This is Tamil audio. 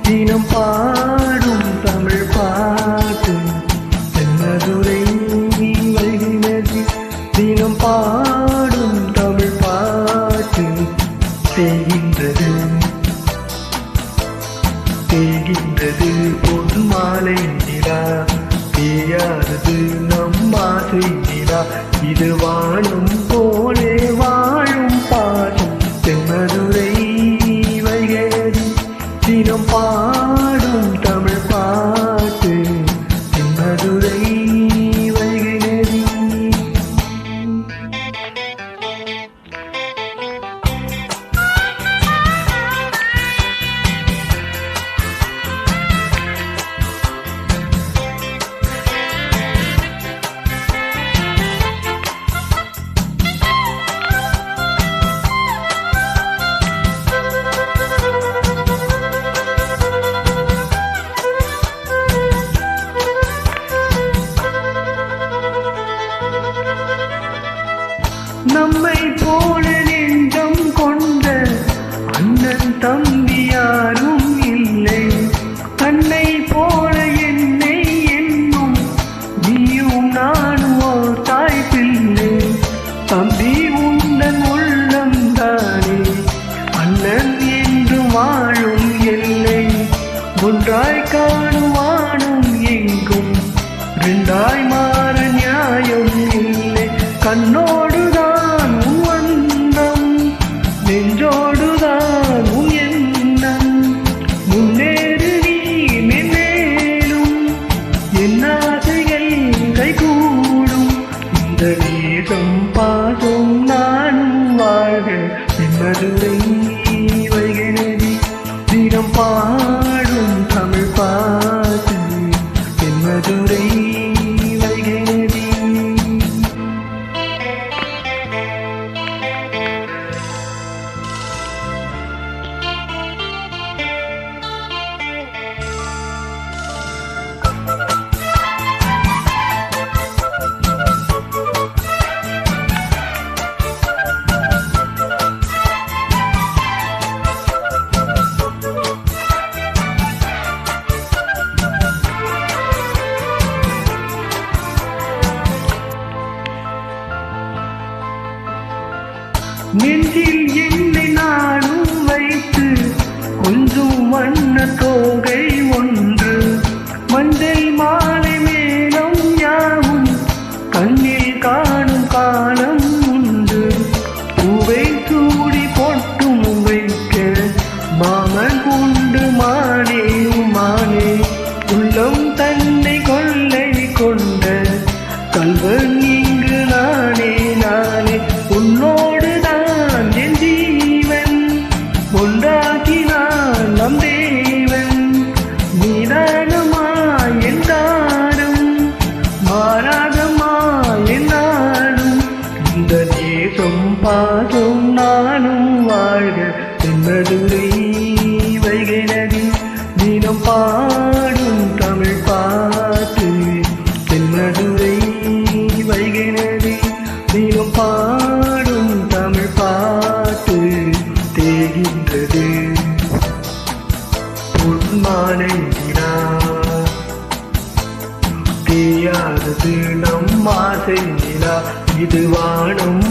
தினம் பாடும் தமிழ் பாட்டு தென்னதுரை வைகினதி தினம் பாடும் தமிழ் பாட்டு தேகின்றது பொன் மாலை நிலா தேயாதது நம் ஆசை நிலா இது வாழும் போலே வாழும் பாடும் தென்னதுரை வைகினதி தினம் பாடும் தமிழ் பாட்டு தென்மதுரை வைகினதி. நம்மை போல நெஞ்சம் கொண்ட அண்ணன் தம்பி யாரும் இல்லை. தன்னை போல என்னை என்னும் நீயும் நானும் ஓர் தாய் பிள்ளை. தம்பி உந்தன் உள்ளம் தானே அண்ணன் என்று வாழும் எல்லை. ஒன்றாய் காணும் வானும் எங்கும் ரெண்டாய் மாற நியாயம் இல்லை. கண்ணோடுதான் உன் வண்ணம் நெஞ்சோடுதான் உன் எண்ணம். முன்னேறு நீ மென்மேலும் என் ஆசைகள் கைகூடும். இந்த நேசம் பாசம் நானும் வாழ்க தென்மதுரை வைகினதி தினம் பாடும் தமிழ் பாட்டு தென்மதுரை வைகினதி. நெஞ்சில் என்னை நானும் வைத்து கொஞ்சம் வண்ண தோகை ஒன்று மஞ்சள் மாலை மேலும் யாவும் கண்ணில் காணும் காலம் உண்டு. பூவை சூடி பொட்டும் வைக்க மாமன் உண்டு மானே மானே. உள்ளம் தன்னை கொள்ளை கொண்ட கல்வன் இங்கு நானே நானே. உன்னோடு என் ஜீவன் ஒன்றாக்கினான் நம் தேவன். நீதானமாய் என் தாரம் மாறாதமாய் என் நாடும். இந்த நேசம் பாசம் நானும் வாழ்க தென்மதுரை வைகினதி தினம் பாடும் தமிழ் பாட்டு தென்மதுரை வைகினதி தினம் பாடும் தமிழ் பாட்டு தேகின்றது பொன்மாலை நிலா தேயாதது நம் ஆசை நிலா இது வாழும்